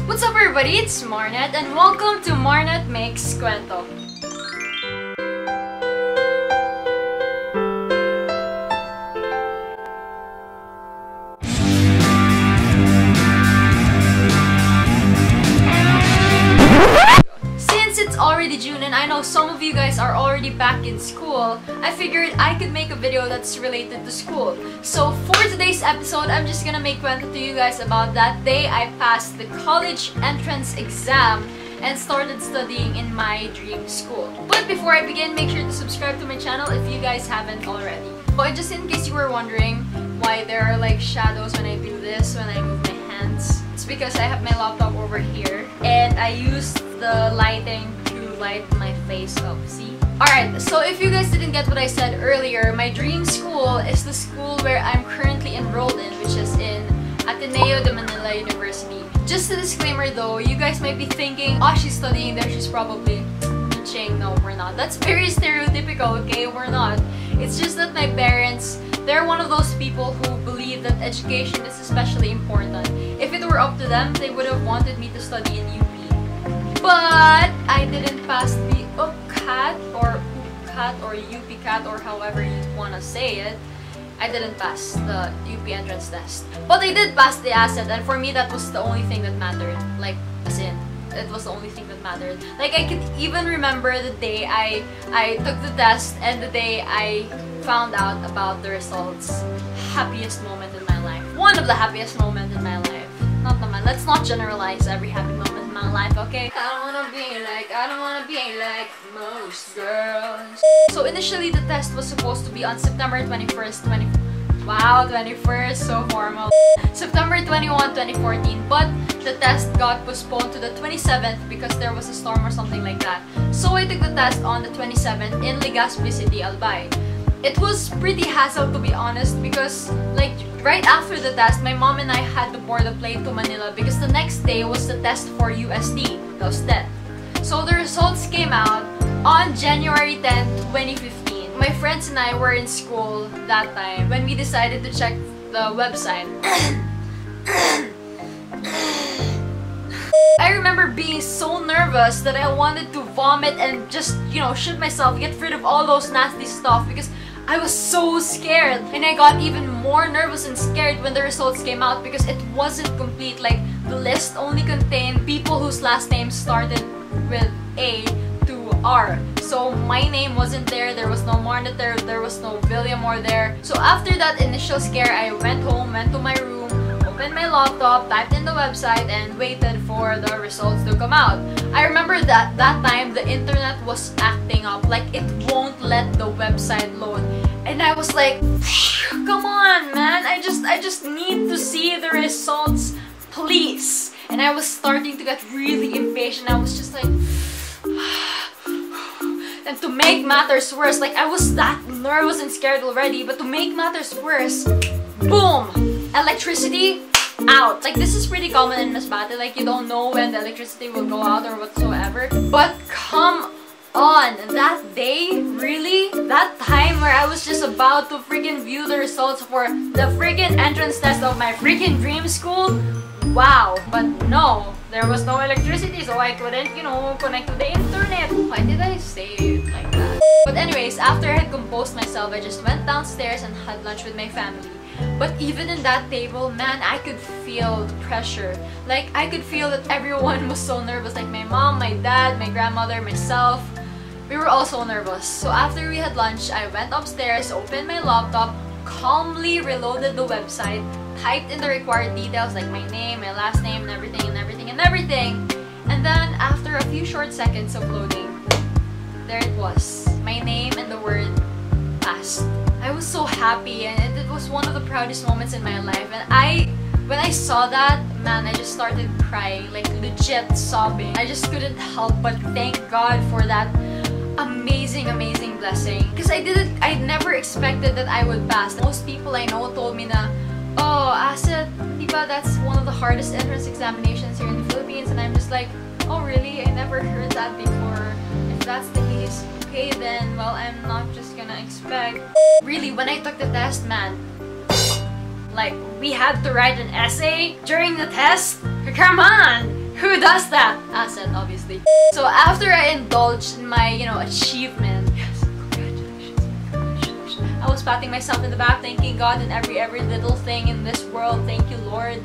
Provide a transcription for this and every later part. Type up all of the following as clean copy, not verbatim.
What's up everybody, it's Marnette and welcome to Marnette Makes Kwento. Since it's already June and I know some of you guys are already back in school, I figured I could make a video that's related to school. So for today's episode, I'm just gonna make Kwento to you guys about that day I passed the college entrance exam and started studying in my dream school. But before I begin, make sure to subscribe to my channel if you guys haven't already. But just in case you were wondering why there are like shadows when I do this, when I move my hands, it's because I have my laptop over here and I used the lighting to light my face up, see? Alright, so if you guys didn't get what I said earlier, my dream school is the school where I'm currently enrolled in, which is in Ateneo de Manila University. Just a disclaimer though, you guys might be thinking, oh, she's studying there, she's probably teaching. No, we're not. That's very stereotypical, okay? We're not. It's just that my parents, they're one of those people who believe that education is especially important. If it were up to them, they would have wanted me to study in UP. But I didn't pass the UPCAT or UPCAT or however you want to say it. I didn't pass the UP entrance test. But I did pass the ASET, and for me that was the only thing that mattered. Like, as in, it was the only thing that mattered. Like, I could even remember the day I took the test and the day I found out about the results. Happiest moment in my life. One of the happiest moments in my life. Not naman. Let's not generalize every happy moment in my life, okay? I don't wanna be like most girls. So initially the test was supposed to be on September 21st, 21st, so formal. September 21, 2014, but the test got postponed to the 27th because there was a storm or something like that. So I took the test on the 27th in Legazpi City, Albay. It was pretty hassle to be honest because like right after the test, my mom and I had to board a plane to Manila because the next day was the test for UST, the STET. So the results came out on January 10, 2015. My friends and I were in school that time when we decided to check the website. I remember being so nervous that I wanted to vomit and just, you know, shit myself, get rid of all those nasty stuff because I was so scared. And I got even more nervous and scared when the results came out because it wasn't complete. Like, the list only contained people whose last names started with A to R. So my name wasn't there, there was no Marnette there was no Villamor there. So after that initial scare, I went home, went to my room, opened my laptop, typed in the website, and waited for the results to come out. I remember that time the internet was acting up, like it won't let the website load. And I was like, come on man, I just need to see the results, please. And I was starting to get really impatient. I was just like, and to make matters worse, like I was that nervous and scared already, but to make matters worse, boom! Electricity out. Like this is pretty common in Masbate, like you don't know when the electricity will go out or whatsoever. But come on, that day, really? That time where I was just about to freaking view the results for the freaking entrance test of my freaking dream school? Wow. But no, there was no electricity, so I couldn't, you know, connect to the internet. Why did I say it like that? But anyways, after I had composed myself, I just went downstairs and had lunch with my family. But even in that table, man, I could feel the pressure. Like, I could feel that everyone was so nervous. Like my mom, my dad, my grandmother, myself. We were all so nervous. So after we had lunch, I went upstairs, opened my laptop, calmly reloaded the website, typed in the required details like my name, my last name, and everything. And then after a few short seconds of loading, there it was. My name and the word passed. I was so happy and it was one of the proudest moments in my life. And when I saw that, man, I just started crying, like legit sobbing. I just couldn't help but thank God for that amazing blessing. Because I never expected that I would pass. Most people I know told me na, oh, ASET, diba, that's one of the hardest entrance examinations here in the Philippines. And I'm just like, oh really? I never heard that before. If that's the case, okay then, well, I'm not just gonna expect. Really, when I took the test, man, like, we had to write an essay during the test? Come on! does that? Asset, obviously. So after I indulged in my, achievement, yes, congratulations. I was patting myself in the back, thanking God and every little thing in this world. Thank you, Lord.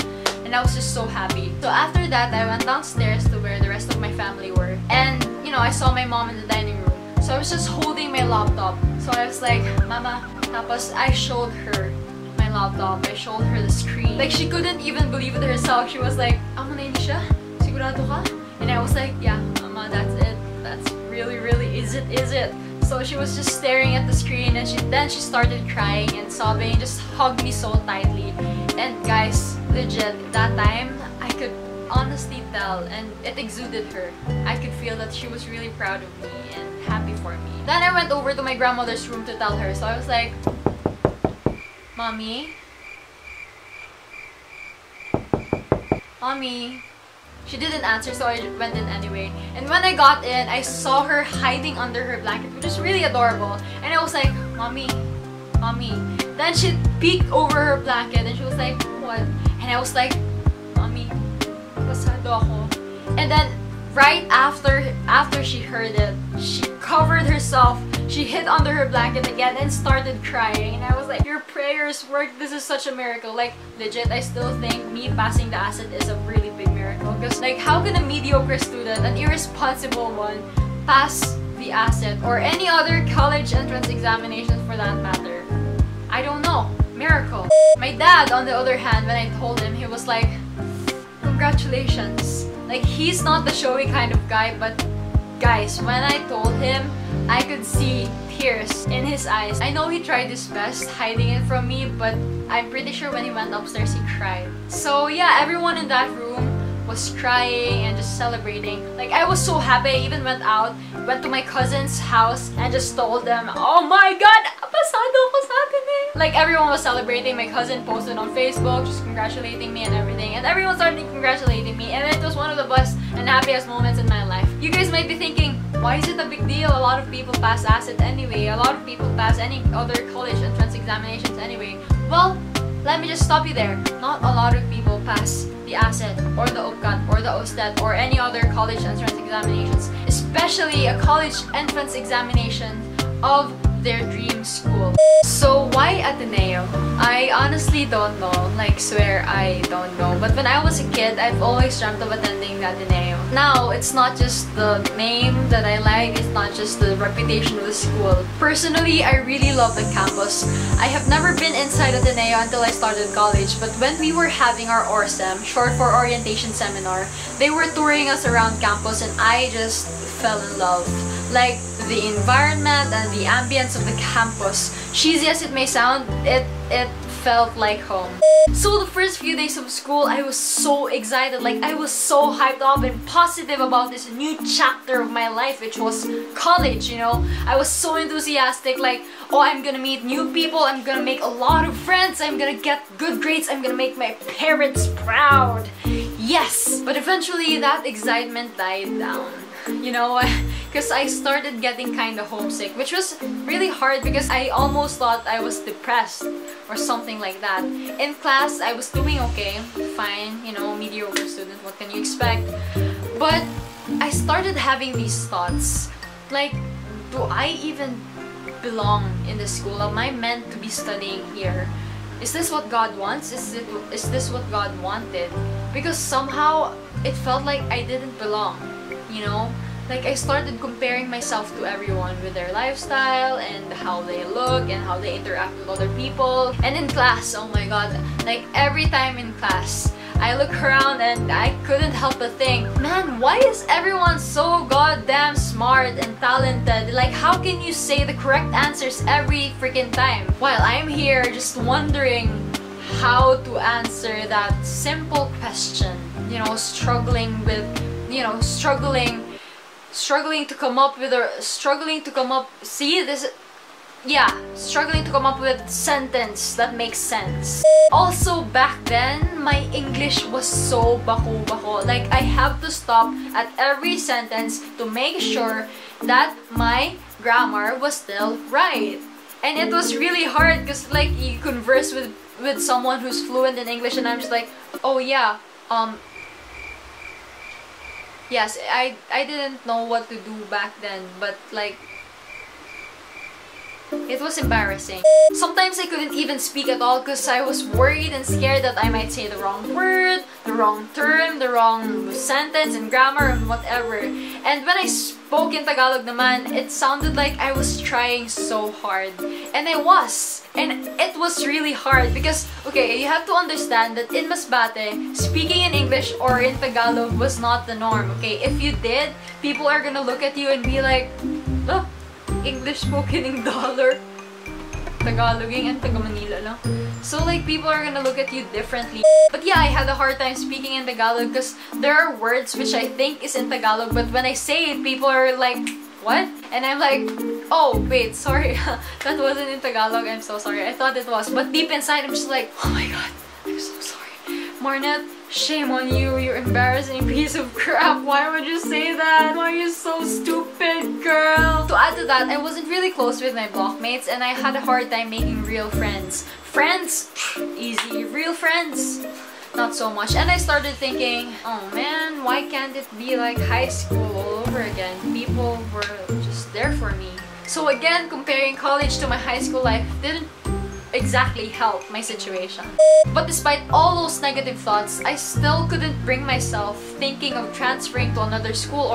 And I was just so happy. So after that, I went downstairs to where the rest of my family were. And, I saw my mom in the dining room. So I was just holding my laptop. So I was like, Mama. Tapos I showed her my laptop. I showed her the screen. Like, she couldn't even believe it herself. She was like, amo na yun siya? Sigurado ka? And I was like, yeah, Mama, that's it. That's really, is it? So she was just staring at the screen, and then she started crying and sobbing, just hugged me so tightly. And guys, legit, that time, I could honestly tell, and it exuded her. I could feel that she was really proud of me and happy for me. Then I went over to my grandmother's room to tell her. So I was like, Mommy? Mommy? She didn't answer, so I went in anyway. And when I got in, I saw her hiding under her blanket, which is really adorable. And I was like, Mommy? Mommy? Then she peeked over her blanket and she was like, what? And I was like, Mommy, pasado ako. And then right after she heard it, she covered herself. She hid under her blanket again and started crying. And I was like, your prayers worked. This is such a miracle. Like, legit, I still think me passing the asset is a really big miracle. Because, like, how can a mediocre student, an irresponsible one, pass the asset or any other college entrance examinations for that matter? I don't know. Miracle. My dad, on the other hand, when I told him, he was like, congratulations. Like, he's not the showy kind of guy, but guys, when I told him, I could see tears in his eyes. I know he tried his best hiding it from me, but I'm pretty sure when he went upstairs, he cried. So yeah, everyone in that room was crying and just celebrating. Like, I was so happy. I even went to my cousin's house and just told them, oh my god, pasado ko sa atin eh. Like, everyone was celebrating. My cousin posted on Facebook just congratulating me and everything, and everyone started congratulating me, and it was one of the best and happiest moments in my life. You guys might be thinking, why is it a big deal? A lot of people pass asset anyway. A lot of people pass any other college entrance examinations anyway. Well, let me just stop you there. Not a lot of people pass the asset or the UPCAT or the OSTED or any other college entrance examinations, especially a college entrance examination of their dream school. So why Ateneo? I honestly don't know. Like, swear I don't know. But when I was a kid, I've always dreamt of attending the Ateneo. Now, it's not just the name that I like, it's not just the reputation of the school. Personally, I really love the campus. I have never been inside Ateneo until I started college, but when we were having our ORSEM, short for Orientation Seminar, they were touring us around campus and I just fell in love. Like, the environment and the ambience of the campus. Cheesy as it may sound, it felt like home. So the first few days of school, I was so excited. Like, I was so hyped up and positive about this new chapter of my life, which was college, I was so enthusiastic, like, oh, I'm gonna meet new people, I'm gonna make a lot of friends, I'm gonna get good grades, I'm gonna make my parents proud. Yes! But eventually, that excitement died down. Because I started getting kind of homesick, which was really hard because I almost thought I was depressed or something like that. In class, I was doing okay, fine, mediocre student, what can you expect? But I started having these thoughts, like, do I even belong in this school? Am I meant to be studying here? Is this what God wants? Is this what God wanted? Because somehow, it felt like I didn't belong. Like, I started comparing myself to everyone with their lifestyle and how they look and how they interact with other people. And in class, oh my god, like, every time in class, I look around and I couldn't help but think, man, why is everyone so goddamn smart and talented? Like, how can you say the correct answers every freaking time? While I'm here just wondering how to answer that simple question, struggling to come up with sentence that makes sense. Also, back then, my English was so bako. Like, I have to stop at every sentence to make sure that my grammar was still right. And it was really hard because, like, you converse with someone who's fluent in English and I'm just like, oh yeah, Yes, I didn't know what to do back then, but like, it was embarrassing. Sometimes I couldn't even speak at all because I was worried and scared that I might say the wrong word, the wrong term, the wrong sentence and grammar and whatever. And when I spoke in Tagalog naman, it sounded like I was trying so hard. And I was. And it was really hard because, okay, you have to understand that in Masbate, speaking in English or in Tagalog was not the norm, okay? If you did, people are gonna look at you and be like, oh, English spoken in dollar. Tagaloging and Taga-Manila lang. So like people are gonna look at you differently. But yeah, I had a hard time speaking in Tagalog because there are words which I think is in Tagalog, but when I say it, people are like, what? And I'm like, oh wait, sorry, that wasn't in Tagalog, I'm so sorry. I thought it was, but deep inside I'm just like, oh my god, I'm so sorry. Marnette, shame on you, you embarrassing piece of crap. Why would you say that? Why are you so stupid, girl? To add to that, I wasn't really close with my blockmates and I had a hard time making real friends. Friends? Easy. Real friends? Not so much. And I started thinking, oh man, why can't it be like high school all over again? People were just there for me. So again, comparing college to my high school life didn't exactly help my situation. But despite all those negative thoughts, I still couldn't bring myself thinking of transferring to another school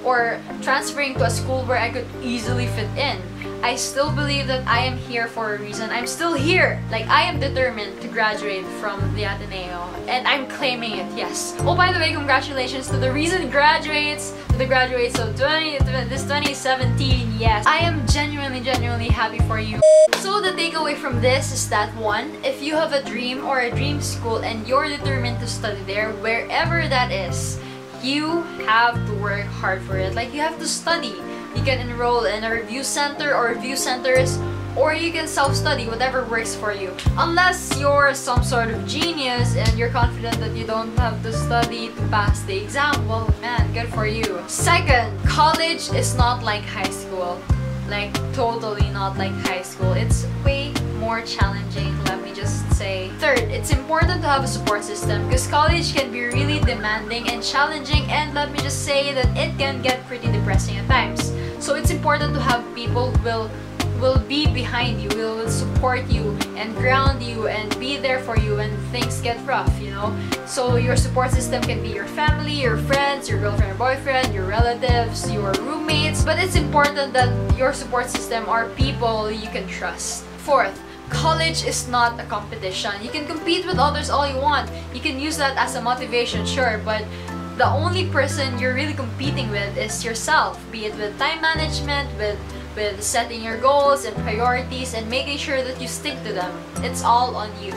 or transferring to a school where I could easily fit in. I still believe that I am here for a reason. I'm still here. Like, I am determined to graduate from the Ateneo. And I'm claiming it, yes. Oh, by the way, congratulations to the recent graduates. To the graduates of this 2017, yes. I am genuinely happy for you. So the takeaway from this is that, one, if you have a dream or a dream school and you're determined to study there, wherever that is, you have to work hard for it. Like, you have to study. You can enroll in a review center or review centers, or you can self-study, whatever works for you. Unless you're some sort of genius and you're confident that you don't have to study to pass the exam, well, man, good for you. Second, college is not like high school. Like, totally not like high school. It's way more challenging, let me just say. Third, it's important to have a support system because college can be really demanding and challenging, and let me just say that it can get pretty depressing at times. So it's important to have people who will be behind you, will support you and ground you and be there for you when things get rough, you know? So your support system can be your family, your friends, your girlfriend or boyfriend, your relatives, your roommates, but it's important that your support system are people you can trust. Fourth, college is not a competition. You can compete with others all you want. You can use that as a motivation, sure, but the only person you're really competing with is yourself, be it with time management, with setting your goals and priorities and making sure that you stick to them. It's all on you.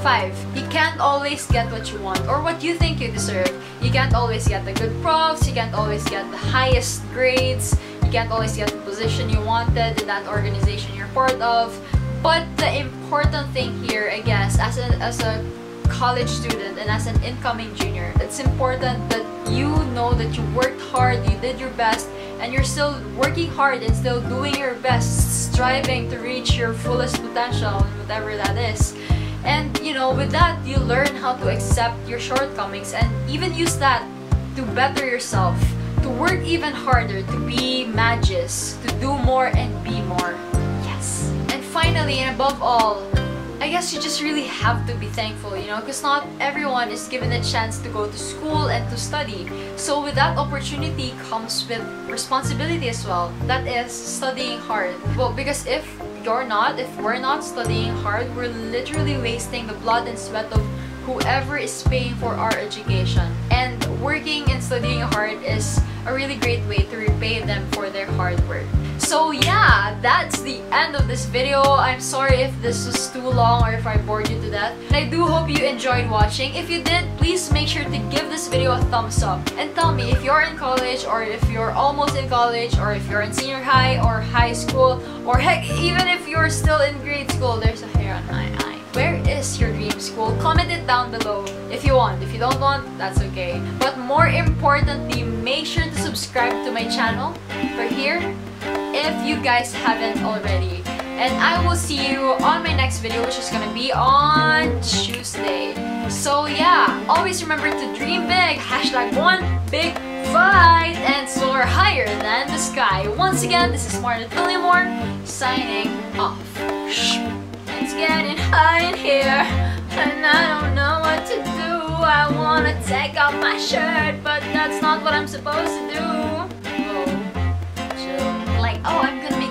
5. You can't always get what you want or what you think you deserve. You can't always get the good profs, you can't always get the highest grades, you can't always get the position you wanted in that organization you're part of. But the important thing here, I guess, as a college student and as an incoming junior, it's important that you know that you worked hard, you did your best, and you're still working hard and still doing your best, striving to reach your fullest potential, whatever that is. And you know, with that, you learn how to accept your shortcomings and even use that to better yourself, to work even harder, to be magus, to do more and be more. Yes. And finally, and above all, I guess you just really have to be thankful, you know, because not everyone is given a chance to go to school and to study. So with that opportunity comes with responsibility as well. That is studying hard. Well, because if we're not studying hard, we're literally wasting the blood and sweat of whoever is paying for our education. And working and studying hard is a really great way to repay them for their hard work. So yeah, that's the end of this video. I'm sorry if this was too long or if I bored you to death. And I do hope you enjoyed watching. If you did, please make sure to give this video a thumbs up. And tell me if you're in college, or if you're almost in college, or if you're in senior high or high school, or heck, even if you're still in grade school. There's a hair on my eye. Where is your dream school? Comment it down below if you want. If you don't want, that's okay. But more importantly, make sure to subscribe to my channel for here if you guys haven't already. And I will see you on my next video, which is gonna be on Tuesday. So yeah, always remember to dream big. #1 big 5. sky. Once again, this is Marnette signing off. It's getting hot in here, and I don't know what to do. I wanna take off my shirt, but that's not what I'm supposed to do. Oh, like, oh, I'm gonna